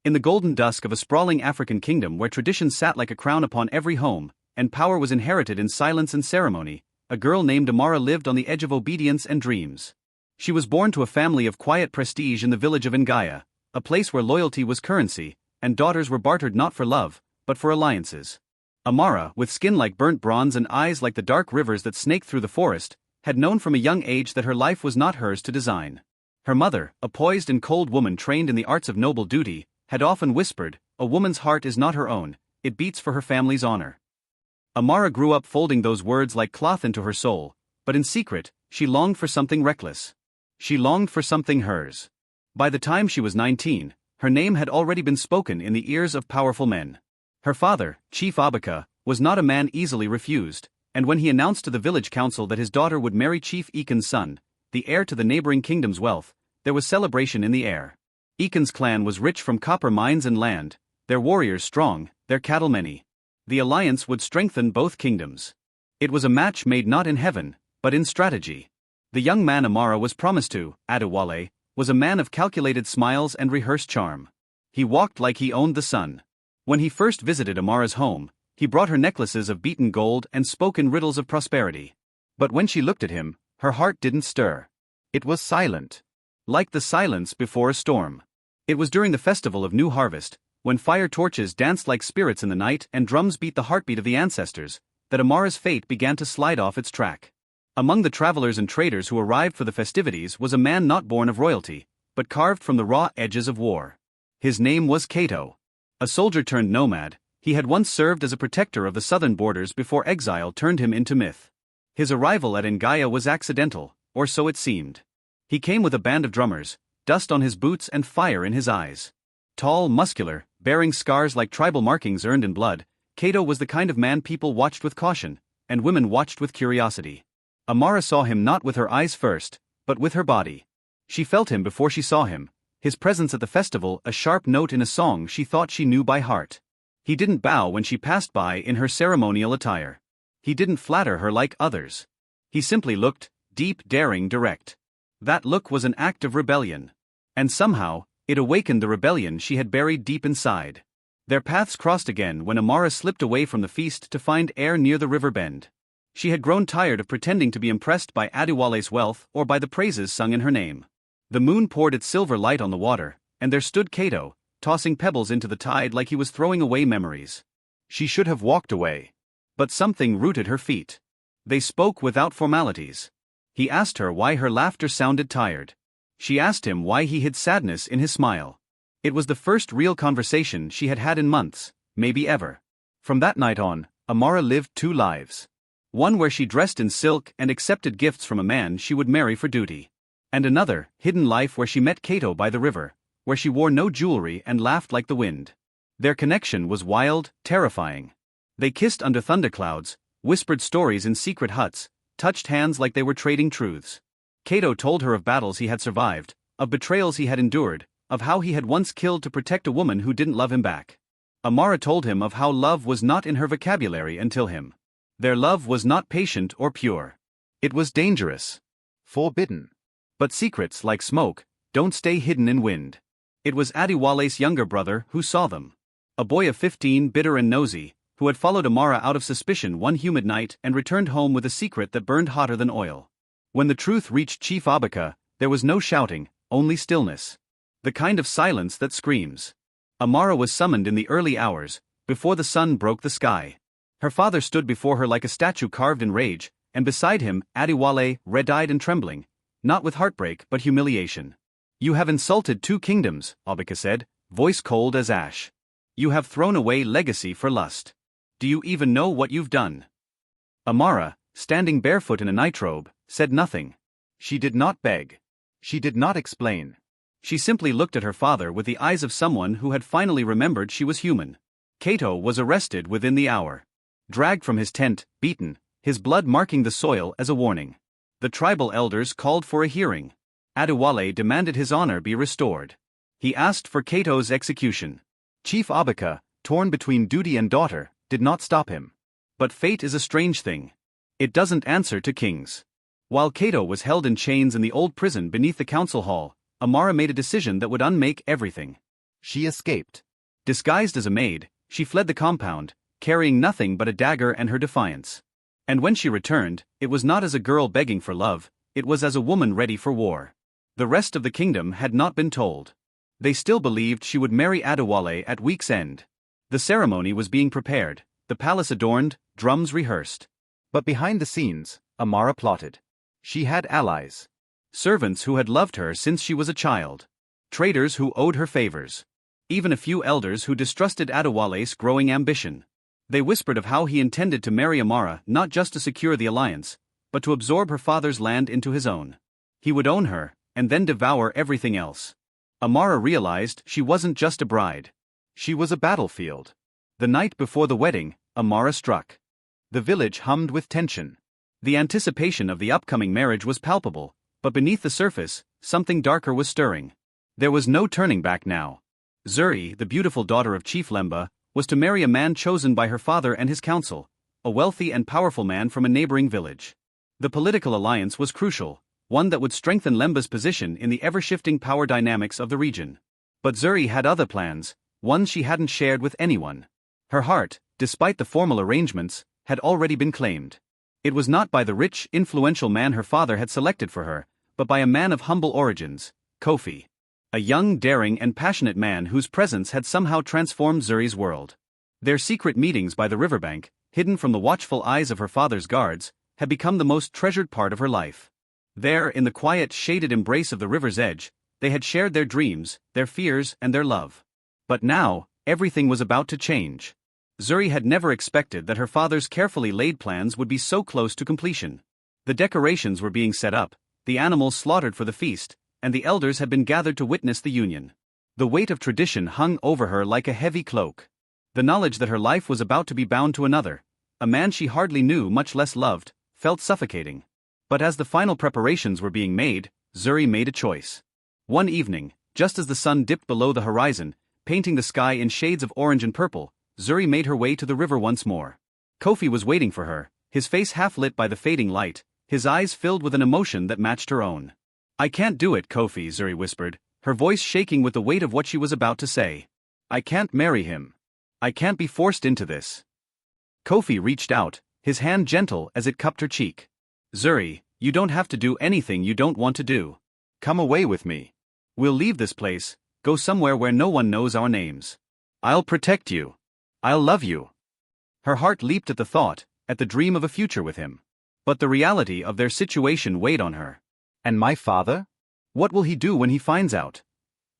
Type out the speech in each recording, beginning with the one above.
In the golden dusk of a sprawling African kingdom where tradition sat like a crown upon every home, and power was inherited in silence and ceremony, a girl named Amara lived on the edge of obedience and dreams. She was born to a family of quiet prestige in the village of Ngaya, a place where loyalty was currency, and daughters were bartered not for love, but for alliances. Amara, with skin like burnt bronze and eyes like the dark rivers that snaked through the forest, had known from a young age that her life was not hers to design. Her mother, a poised and cold woman trained in the arts of noble duty, had often whispered, "A woman's heart is not her own, it beats for her family's honor." Amara grew up folding those words like cloth into her soul, but in secret, she longed for something reckless. She longed for something hers. By the time she was 19, her name had already been spoken in the ears of powerful men. Her father, Chief Abaka, was not a man easily refused, and when he announced to the village council that his daughter would marry Chief Ekin's son, the heir to the neighboring kingdom's wealth, there was celebration in the air. Ekin's clan was rich from copper mines and land, their warriors strong, their cattle many. The alliance would strengthen both kingdoms. It was a match made not in heaven, but in strategy. The young man Amara was promised to, Adewale, was a man of calculated smiles and rehearsed charm. He walked like he owned the sun. When he first visited Amara's home, he brought her necklaces of beaten gold and spoke in riddles of prosperity. But when she looked at him, her heart didn't stir. It was silent. Like the silence before a storm. It was during the festival of New Harvest, when fire torches danced like spirits in the night and drums beat the heartbeat of the ancestors, that Amara's fate began to slide off its track. Among the travelers and traders who arrived for the festivities was a man not born of royalty, but carved from the raw edges of war. His name was Cato. A soldier turned nomad, he had once served as a protector of the southern borders before exile turned him into myth. His arrival at Ngaya was accidental, or so it seemed. He came with a band of drummers, dust on his boots and fire in his eyes. Tall, muscular, bearing scars like tribal markings earned in blood, Cato was the kind of man people watched with caution, and women watched with curiosity. Amara saw him not with her eyes first, but with her body. She felt him before she saw him, his presence at the festival a sharp note in a song she thought she knew by heart. He didn't bow when she passed by in her ceremonial attire. He didn't flatter her like others. He simply looked, deep, daring, direct. That look was an act of rebellion. And somehow, it awakened the rebellion she had buried deep inside. Their paths crossed again when Amara slipped away from the feast to find air near the river bend. She had grown tired of pretending to be impressed by Adewale's wealth or by the praises sung in her name. The moon poured its silver light on the water, and there stood Cato, tossing pebbles into the tide like he was throwing away memories. She should have walked away. But something rooted her feet. They spoke without formalities. He asked her why her laughter sounded tired. She asked him why he hid sadness in his smile. It was the first real conversation she had had in months, maybe ever. From that night on, Amara lived two lives. One where she dressed in silk and accepted gifts from a man she would marry for duty. And another, hidden life where she met Cato by the river, where she wore no jewelry and laughed like the wind. Their connection was wild, terrifying. They kissed under thunderclouds, whispered stories in secret huts, touched hands like they were trading truths. Cato told her of battles he had survived, of betrayals he had endured, of how he had once killed to protect a woman who didn't love him back. Amara told him of how love was not in her vocabulary until him. Their love was not patient or pure. It was dangerous. Forbidden. But secrets, like smoke, don't stay hidden in wind. It was Adewale's younger brother who saw them. A boy of 15, bitter and nosy, who had followed Amara out of suspicion one humid night and returned home with a secret that burned hotter than oil. When the truth reached Chief Abaka, there was no shouting, only stillness. The kind of silence that screams. Amara was summoned in the early hours, before the sun broke the sky. Her father stood before her like a statue carved in rage, and beside him, Adewale, red-eyed and trembling, not with heartbreak but humiliation. "You have insulted two kingdoms," Abaka said, voice cold as ash. "You have thrown away legacy for lust. Do you even know what you've done?" Amara, standing barefoot in a nightrobe, said nothing. She did not beg. She did not explain. She simply looked at her father with the eyes of someone who had finally remembered she was human. Cato was arrested within the hour. Dragged from his tent, beaten, his blood marking the soil as a warning. The tribal elders called for a hearing. Adewale demanded his honor be restored. He asked for Cato's execution. Chief Abaka, torn between duty and daughter, did not stop him. But fate is a strange thing. It doesn't answer to kings. While Cato was held in chains in the old prison beneath the council hall, Amara made a decision that would unmake everything. She escaped. Disguised as a maid, she fled the compound, carrying nothing but a dagger and her defiance. And when she returned, it was not as a girl begging for love, it was as a woman ready for war. The rest of the kingdom had not been told. They still believed she would marry Adewale at week's end. The ceremony was being prepared, the palace adorned, drums rehearsed. But behind the scenes, Amara plotted. She had allies. Servants who had loved her since she was a child. Traders who owed her favors. Even a few elders who distrusted Adewale's growing ambition. They whispered of how he intended to marry Amara not just to secure the alliance, but to absorb her father's land into his own. He would own her, and then devour everything else. Amara realized she wasn't just a bride. She was a battlefield. The night before the wedding, Amara struck. The village hummed with tension. The anticipation of the upcoming marriage was palpable, but beneath the surface, something darker was stirring. There was no turning back now. Zuri, the beautiful daughter of Chief Lemba, was to marry a man chosen by her father and his council, a wealthy and powerful man from a neighboring village. The political alliance was crucial, one that would strengthen Lemba's position in the ever-shifting power dynamics of the region. But Zuri had other plans, ones she hadn't shared with anyone. Her heart, despite the formal arrangements, had already been claimed. It was not by the rich, influential man her father had selected for her, but by a man of humble origins, Kofi. A young, daring and passionate man whose presence had somehow transformed Zuri's world. Their secret meetings by the riverbank, hidden from the watchful eyes of her father's guards, had become the most treasured part of her life. There, in the quiet, shaded embrace of the river's edge, they had shared their dreams, their fears and their love. But now, everything was about to change. Zuri had never expected that her father's carefully laid plans would be so close to completion. The decorations were being set up, the animals slaughtered for the feast, and the elders had been gathered to witness the union. The weight of tradition hung over her like a heavy cloak. The knowledge that her life was about to be bound to another, a man she hardly knew much less loved, felt suffocating. But as the final preparations were being made, Zuri made a choice. One evening, just as the sun dipped below the horizon, painting the sky in shades of orange and purple, Zuri made her way to the river once more. Kofi was waiting for her, his face half lit by the fading light, his eyes filled with an emotion that matched her own. "I can't do it, Kofi," Zuri whispered, her voice shaking with the weight of what she was about to say. "I can't marry him. I can't be forced into this." Kofi reached out, his hand gentle as it cupped her cheek. "Zuri, you don't have to do anything you don't want to do. Come away with me. We'll leave this place, go somewhere where no one knows our names. I'll protect you. I'll love you." Her heart leaped at the thought, at the dream of a future with him. But the reality of their situation weighed on her. "And my father? What will he do when he finds out?"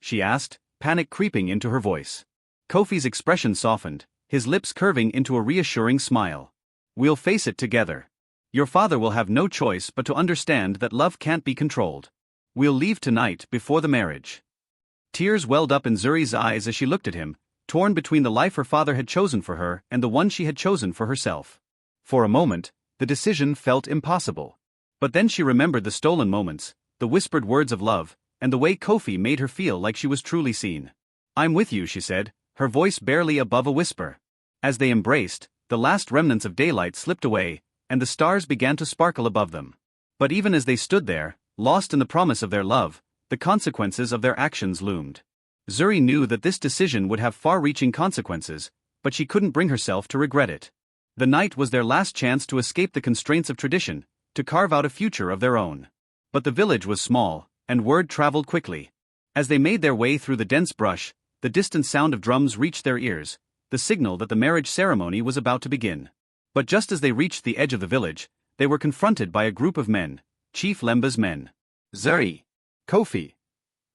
she asked, panic creeping into her voice. Kofi's expression softened, his lips curving into a reassuring smile. "We'll face it together. Your father will have no choice but to understand that love can't be controlled. We'll leave tonight before the marriage." Tears welled up in Zuri's eyes as she looked at him, torn between the life her father had chosen for her and the one she had chosen for herself. For a moment, the decision felt impossible. But then she remembered the stolen moments, the whispered words of love, and the way Kofi made her feel like she was truly seen. "I'm with you," she said, her voice barely above a whisper. As they embraced, the last remnants of daylight slipped away, and the stars began to sparkle above them. But even as they stood there, lost in the promise of their love, the consequences of their actions loomed. Zuri knew that this decision would have far-reaching consequences, but she couldn't bring herself to regret it. The night was their last chance to escape the constraints of tradition, to carve out a future of their own. But the village was small, and word traveled quickly. As they made their way through the dense brush, the distant sound of drums reached their ears, the signal that the marriage ceremony was about to begin. But just as they reached the edge of the village, they were confronted by a group of men, Chief Lemba's men. "Zuri! Kofi!"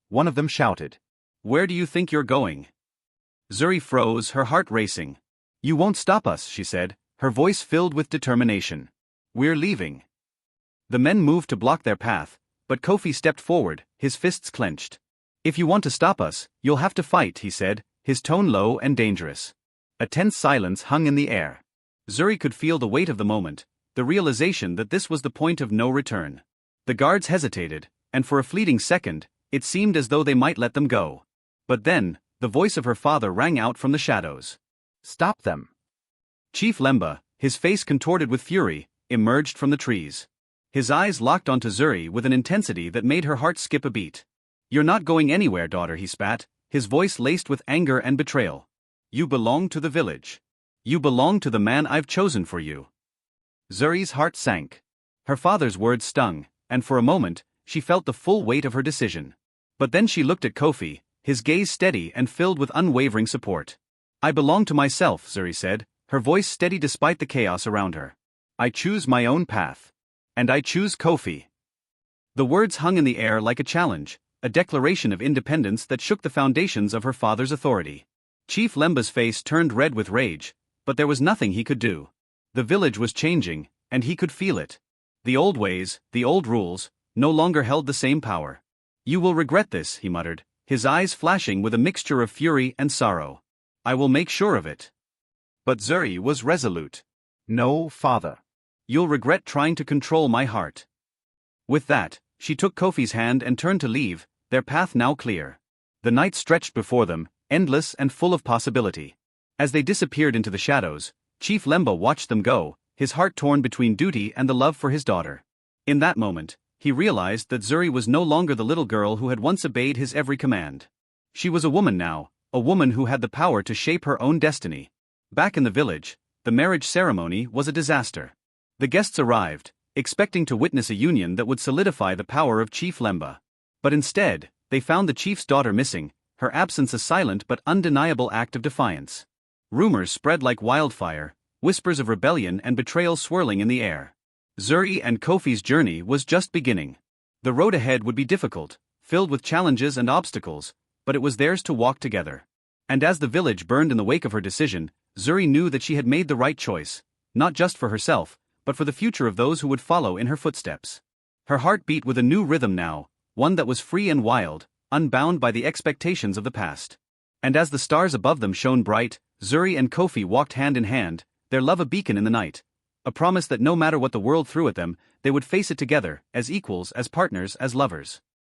one of them shouted. "Where do you think you're going?" Zuri froze, her heart racing. "You won't stop us," she said, her voice filled with determination. "We're leaving." The men moved to block their path, but Kofi stepped forward, his fists clenched. "If you want to stop us, you'll have to fight," he said, his tone low and dangerous. A tense silence hung in the air. Zuri could feel the weight of the moment, the realization that this was the point of no return. The guards hesitated, and for a fleeting second, it seemed as though they might let them go. But then, the voice of her father rang out from the shadows. "Stop them!" Chief Lemba, his face contorted with fury, emerged from the trees. His eyes locked onto Zuri with an intensity that made her heart skip a beat. "You're not going anywhere, daughter," he spat, his voice laced with anger and betrayal. "You belong to the village. You belong to the man I've chosen for you." Zuri's heart sank. Her father's words stung, and for a moment, she felt the full weight of her decision. But then she looked at Kofi, his gaze steady and filled with unwavering support. "I belong to myself," Zuri said, her voice steady despite the chaos around her. "I choose my own path. And I choose Kofi." The words hung in the air like a challenge, a declaration of independence that shook the foundations of her father's authority. Chief Lemba's face turned red with rage, but there was nothing he could do. The village was changing, and he could feel it. The old ways, the old rules, no longer held the same power. "You will regret this," he muttered, his eyes flashing with a mixture of fury and sorrow. "I will make sure of it." But Zuri was resolute. "No, father. "You'll regret trying to control my heart." With that, she took Kofi's hand and turned to leave, their path now clear. The night stretched before them, endless and full of possibility. As they disappeared into the shadows, Chief Lemba watched them go, his heart torn between duty and the love for his daughter. In that moment, he realized that Zuri was no longer the little girl who had once obeyed his every command. She was a woman now, a woman who had the power to shape her own destiny. Back in the village, the marriage ceremony was a disaster. The guests arrived, expecting to witness a union that would solidify the power of Chief Lemba. But instead, they found the chief's daughter missing, her absence a silent but undeniable act of defiance. Rumors spread like wildfire, whispers of rebellion and betrayal swirling in the air. Zuri and Kofi's journey was just beginning. The road ahead would be difficult, filled with challenges and obstacles, but it was theirs to walk together. And as the village burned in the wake of her decision, Zuri knew that she had made the right choice, not just for herself, but for the future of those who would follow in her footsteps. Her heart beat with a new rhythm now, one that was free and wild, unbound by the expectations of the past. And as the stars above them shone bright, Zuri and Kofi walked hand in hand, their love a beacon in the night, a promise that no matter what the world threw at them, they would face it together, as equals, as partners, as lovers.